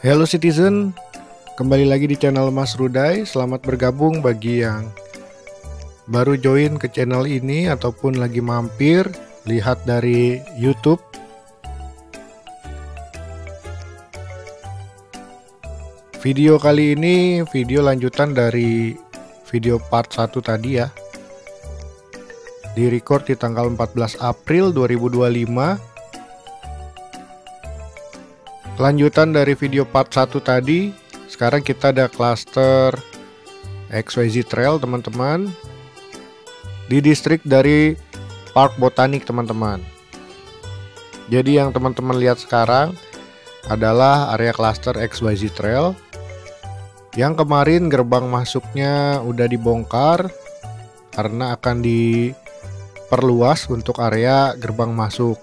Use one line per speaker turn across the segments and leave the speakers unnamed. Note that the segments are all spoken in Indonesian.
Hello Citizen, kembali lagi di channel Mas Rudai. Selamat bergabung bagi yang baru join ke channel ini ataupun lagi mampir lihat dari YouTube. Video kali ini video lanjutan dari video part 1 tadi ya. Direcord di tanggal 14 April 2025. Kelanjutan dari video part 1 tadi, sekarang kita ada cluster XYZ Trail teman-teman, di distrik dari Park Botanik teman-teman. Jadi yang teman-teman lihat sekarang adalah area cluster XYZ Trail yang kemarin gerbang masuknya udah dibongkar karena akan diperluas untuk area gerbang masuk.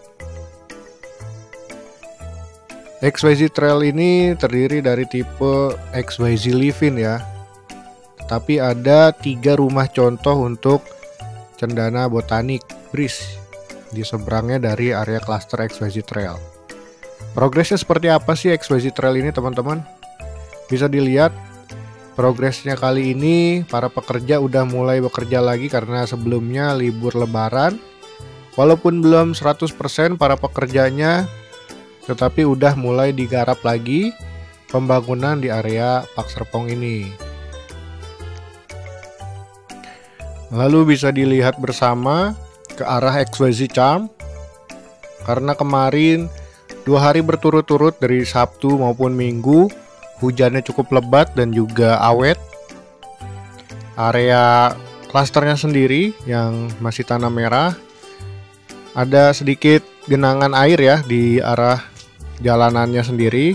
XYZ Trail ini terdiri dari tipe XYZ Livin ya. Tapi ada 3 rumah contoh untuk Cendana Botanik Bridge di seberangnya dari area cluster XYZ Trail. Progresnya seperti apa sih XYZ Trail ini teman-teman? Bisa dilihat progresnya kali ini para pekerja udah mulai bekerja lagi karena sebelumnya libur lebaran. Walaupun belum 100% para pekerjanya, tetapi udah mulai digarap lagi pembangunan di area Park Serpong ini. Lalu bisa dilihat bersama ke arah XYZ Charm, karena kemarin 2 hari berturut-turut dari Sabtu maupun Minggu hujannya cukup lebat dan juga awet. Area klasternya sendiri yang masih tanah merah, ada sedikit genangan air ya di arah jalanannya sendiri.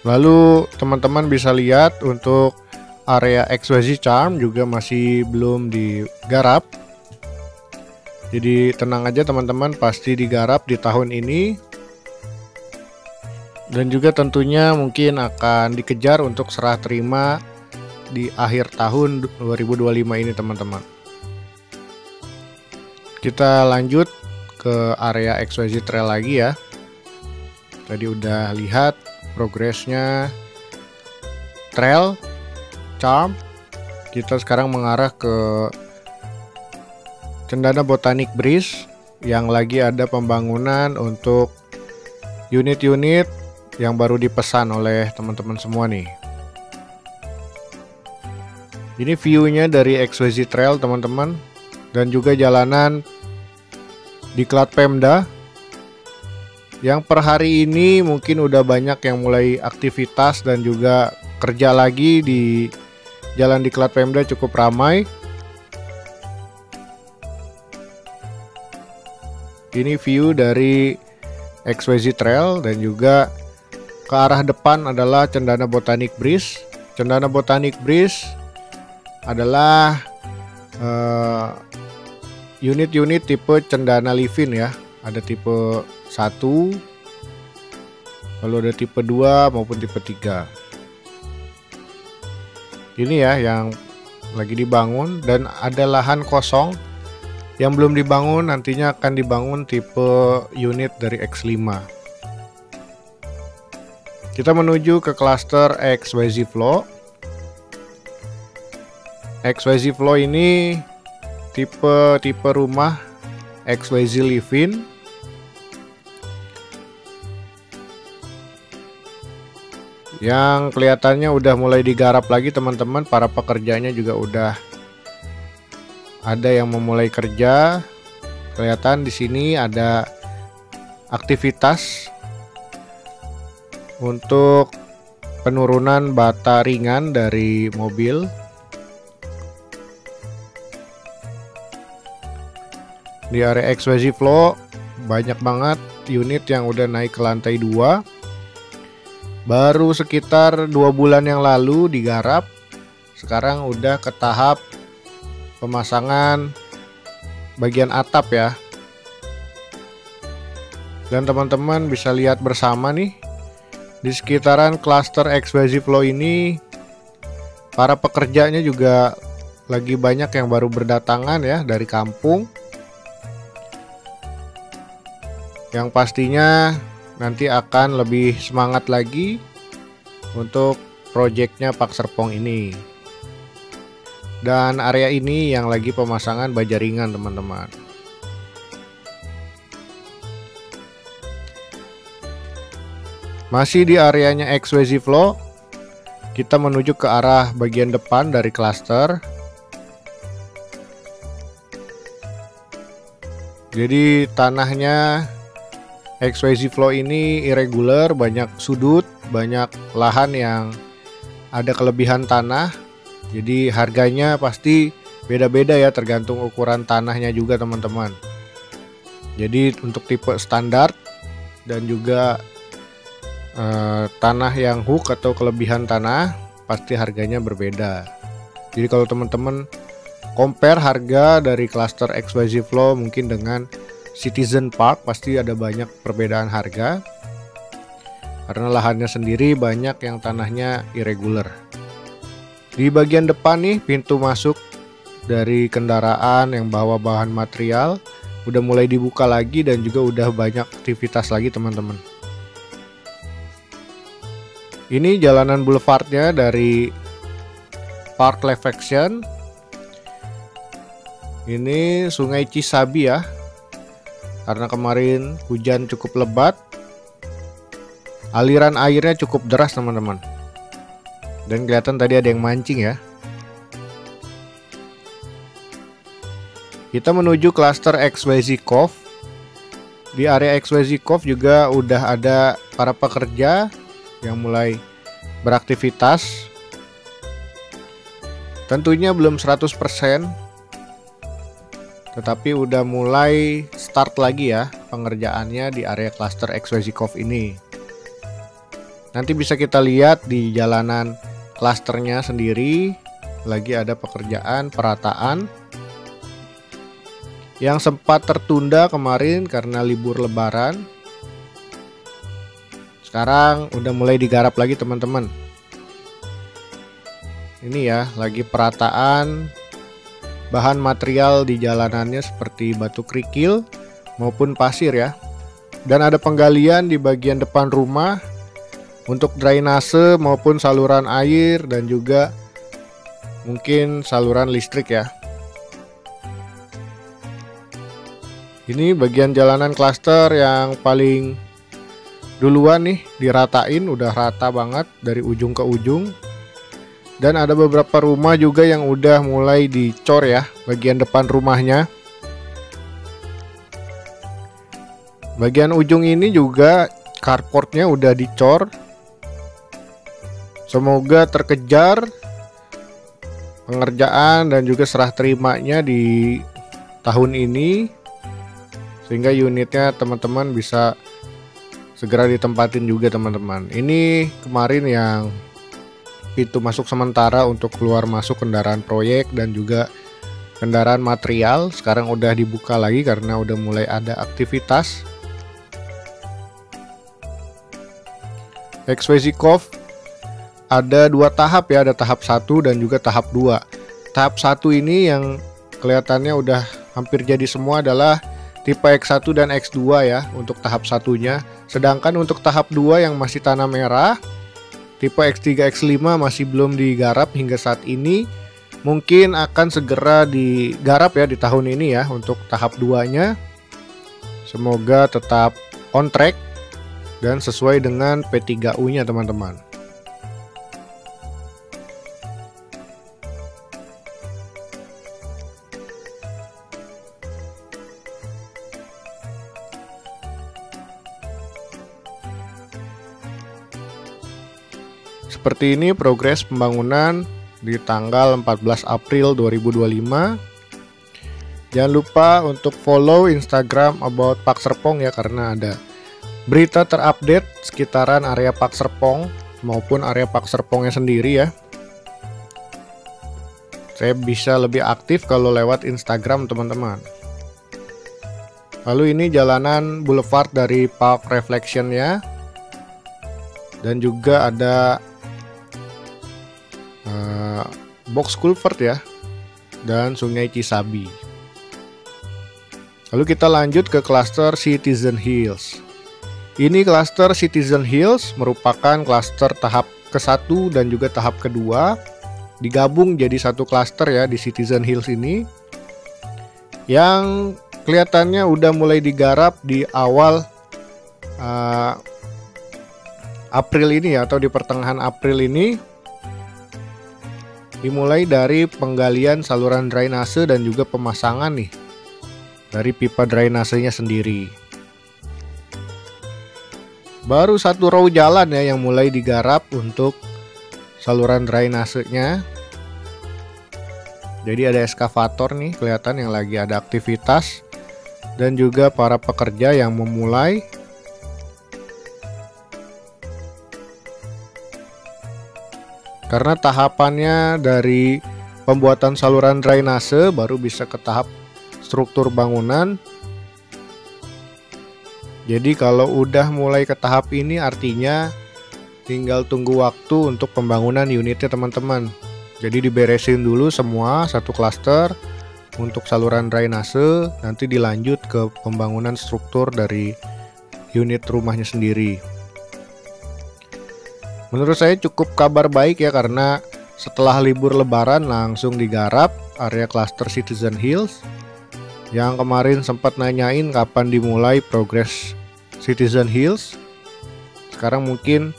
Lalu teman-teman bisa lihat untuk area XYZ Charm juga masih belum digarap. Jadi tenang aja teman-teman, pasti digarap di tahun ini. Dan juga tentunya mungkin akan dikejar untuk serah terima di akhir tahun 2025 ini teman-teman. Kita lanjut ke area XYZ Trail lagi ya. Tadi udah lihat progresnya Trail Charm. Kita sekarang mengarah ke Cendana Botanik Bridge yang lagi ada pembangunan untuk unit-unit yang baru dipesan oleh teman-teman semua nih. Ini view-nya dari XYZ Trail teman-teman, dan juga jalanan Diklat Pemda yang per hari ini mungkin udah banyak yang mulai aktivitas dan juga kerja lagi di jalan Diklat Pemda, cukup ramai. Ini view dari XYZ Trail, dan juga ke arah depan adalah Cendana Botanik Bridge. Cendana Botanik Bridge adalah unit-unit tipe Cendana Livin ya. Ada tipe 1, lalu ada tipe 2 maupun tipe 3. Ini ya yang lagi dibangun, dan ada lahan kosong yang belum dibangun, nantinya akan dibangun tipe unit dari X5. Kita menuju ke cluster XYZ Flow. XYZ Flow ini tipe rumah XYZ Livin. Yang kelihatannya udah mulai digarap lagi teman-teman, para pekerjanya juga udah ada yang memulai kerja. Kelihatan di sini ada aktivitas untuk penurunan bata ringan dari mobil. Di area XYZ Flow banyak banget unit yang udah naik ke lantai 2. Baru sekitar 2 bulan yang lalu digarap. Sekarang udah ke tahap pemasangan bagian atap ya. Dan teman-teman bisa lihat bersama nih, di sekitaran cluster XYZ Flow ini para pekerjanya juga lagi banyak yang baru berdatangan ya dari kampung. yang pastinya nanti akan lebih semangat lagi untuk proyeknya Pak Serpong ini. Dan area ini yang lagi pemasangan baja ringan teman-teman. Masih di areanya XYZ Flow, kita menuju ke arah bagian depan dari klaster. Jadi tanahnya XYZ Flow ini irregular, banyak sudut, banyak lahan yang ada kelebihan tanah. Jadi harganya pasti beda-beda ya, tergantung ukuran tanahnya juga teman-teman. Jadi untuk tipe standar dan juga tanah yang hook atau kelebihan tanah pasti harganya berbeda. Jadi kalau teman-teman compare harga dari klaster XYZ Flow mungkin dengan Citizen Park, pasti ada banyak perbedaan harga karena lahannya sendiri banyak yang tanahnya irregular. Di bagian depan nih, pintu masuk dari kendaraan yang bawa bahan material udah mulai dibuka lagi dan juga udah banyak aktivitas lagi teman-teman. Ini jalanan boulevardnya dari Park Life Action. Ini Sungai Cisabi ya, karena kemarin hujan cukup lebat, aliran airnya cukup deras teman-teman. Dan kelihatan tadi ada yang mancing ya. Kita menuju klaster XYZ Cove. Di area XYZ Cove juga udah ada para pekerja yang mulai beraktivitas. Tentunya belum 100%, tetapi udah mulai start lagi ya pengerjaannya di area klaster XYZ Cove ini. Nanti bisa kita lihat di jalanan klasternya sendiri lagi ada pekerjaan perataan yang sempat tertunda kemarin karena libur lebaran. Sekarang udah mulai digarap lagi teman-teman. Ini ya, lagi perataan bahan material di jalanannya seperti batu kerikil maupun pasir ya. Dan ada penggalian di bagian depan rumah untuk drainase maupun saluran air dan juga mungkin saluran listrik ya. Ini bagian jalanan klaster yang paling duluan nih diratain, udah rata banget dari ujung ke ujung. Dan ada beberapa rumah juga yang udah mulai dicor ya bagian depan rumahnya. Bagian ujung ini juga carportnya udah dicor. Semoga terkejar pengerjaan dan juga serah terimanya di tahun ini, sehingga unitnya teman-teman bisa segera ditempatin juga teman-teman. Ini kemarin yang pintu masuk sementara untuk keluar masuk kendaraan proyek dan juga kendaraan material sekarang udah dibuka lagi karena udah mulai ada aktivitas. XYZ Cove ada dua tahap ya, ada tahap 1 dan juga tahap 2. Tahap 1 ini yang kelihatannya udah hampir jadi semua adalah tipe X1 dan X2 ya untuk tahap satunya. Sedangkan untuk tahap 2 yang masih tanah merah, tipe X3, X5 masih belum digarap hingga saat ini. Mungkin akan segera digarap ya di tahun ini ya untuk tahap 2-nya. Semoga tetap on track dan sesuai dengan P3U-nya teman-teman. Seperti ini progres pembangunan di tanggal 14 April 2025. Jangan lupa untuk follow Instagram About Pak Serpong ya, karena ada berita terupdate sekitaran area Pak Serpong maupun area Pak Serpongnya sendiri ya. Saya bisa lebih aktif kalau lewat Instagram teman-teman. Lalu ini jalanan boulevard dari Park Reflection ya. Dan juga ada box culvert ya, dan Sungai Cisabi. Lalu kita lanjut ke klaster Citizen Hills. Ini klaster Citizen Hills merupakan klaster tahap ke-1 dan juga tahap kedua, digabung jadi satu klaster ya di Citizen Hills ini, yang kelihatannya udah mulai digarap di awal April ini ya, atau di pertengahan April ini, dimulai dari penggalian saluran drainase dan juga pemasangan nih dari pipa drainasenya sendiri. Baru satu row jalan ya yang mulai digarap untuk saluran drainasenya. Jadi ada eskavator nih kelihatan yang lagi ada aktivitas, dan juga para pekerja yang memulai. Karena tahapannya dari pembuatan saluran drainase baru bisa ke tahap struktur bangunan. Jadi kalau udah mulai ke tahap ini artinya tinggal tunggu waktu untuk pembangunan unitnya teman-teman. Jadi diberesin dulu semua satu klaster untuk saluran drainase, nanti dilanjut ke pembangunan struktur dari unit rumahnya sendiri. Menurut saya cukup kabar baik ya, karena setelah libur lebaran langsung digarap area klaster Citizen Hills. Yang kemarin sempat nanyain kapan dimulai progres Citizen Hills, sekarang mungkin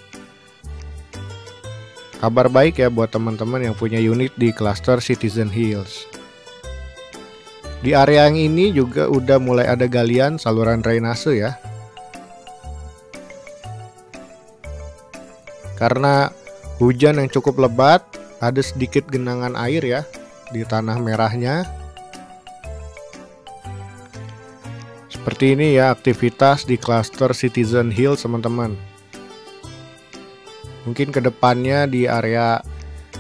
kabar baik ya buat teman-teman yang punya unit di klaster Citizen Hills. Di area yang ini juga udah mulai ada galian saluran drainase ya. Karena hujan yang cukup lebat, ada sedikit genangan air ya di tanah merahnya. Seperti ini ya aktivitas di klaster Citizen Hills teman-teman. Mungkin kedepannya di area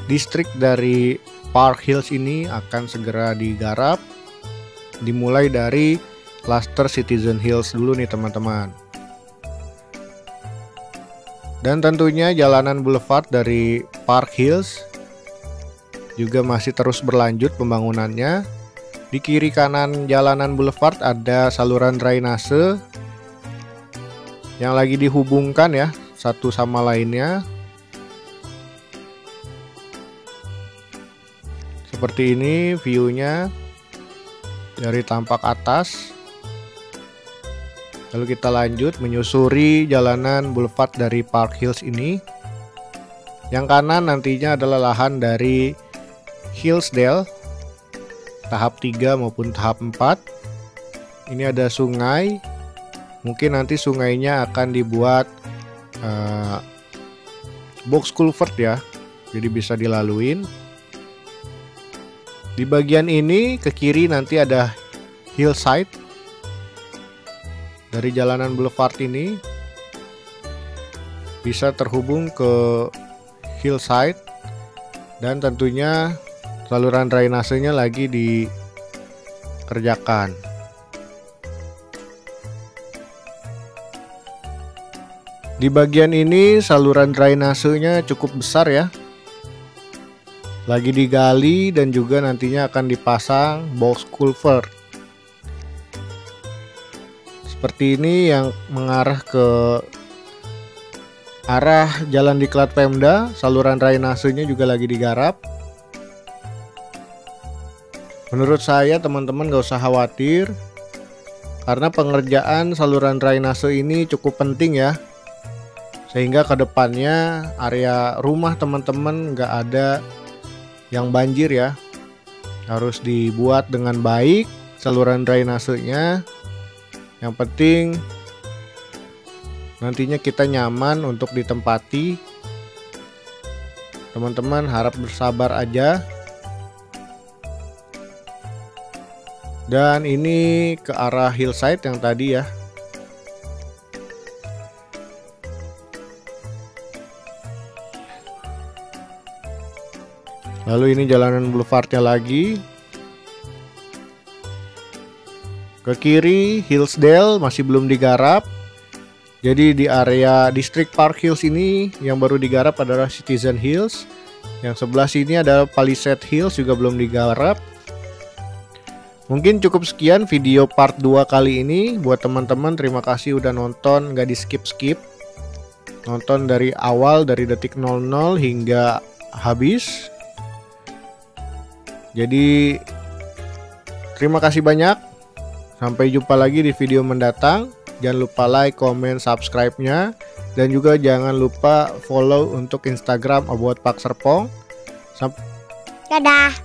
distrik dari Park Hills ini akan segera digarap. Dimulai dari klaster Citizen Hills dulu nih teman-teman. Dan tentunya jalanan boulevard dari Park Hills juga masih terus berlanjut pembangunannya. Di kiri kanan jalanan boulevard ada saluran drainase yang lagi dihubungkan ya satu sama lainnya. Seperti ini view-nya dari tampak atas. Lalu kita lanjut menyusuri jalanan boulevard dari Park Hills ini. Yang kanan nantinya adalah lahan dari Hillsdale tahap 3 maupun tahap 4. Ini ada sungai. Mungkin nanti sungainya akan dibuat box culvert ya, jadi bisa dilaluin. Di bagian ini ke kiri nanti ada hillside. Dari jalanan boulevard ini bisa terhubung ke hillside, dan tentunya saluran drainasenya lagi dikerjakan. Di bagian ini saluran drainasenya cukup besar ya, lagi digali dan juga nantinya akan dipasang box culvert. Seperti ini yang mengarah ke arah Jalan Diklat Pemda. Saluran drainasenya juga lagi digarap. Menurut saya teman-teman gak usah khawatir, karena pengerjaan saluran drainase ini cukup penting ya, sehingga kedepannya area rumah teman-teman gak ada yang banjir ya. Harus dibuat dengan baik saluran drainasenya. Yang penting nantinya kita nyaman untuk ditempati. Teman-teman harap bersabar aja. Dan ini ke arah hillside yang tadi ya. Lalu ini jalanan boulevardnya lagi. Ke kiri Hillsdale masih belum digarap. Jadi di area distrik Park Hills ini yang baru digarap adalah Citizen Hills. Yang sebelah sini ada Palisade Hills juga belum digarap. Mungkin cukup sekian video part 2 kali ini. Buat teman-teman, terima kasih udah nonton, nggak di skip-skip. Nonton dari awal, dari detik 00 hingga habis. Jadi terima kasih banyak. Sampai jumpa lagi di video mendatang. Jangan lupa like, comment, subscribe-nya. Dan juga jangan lupa follow untuk Instagram About Pak Serpong.
Dadah.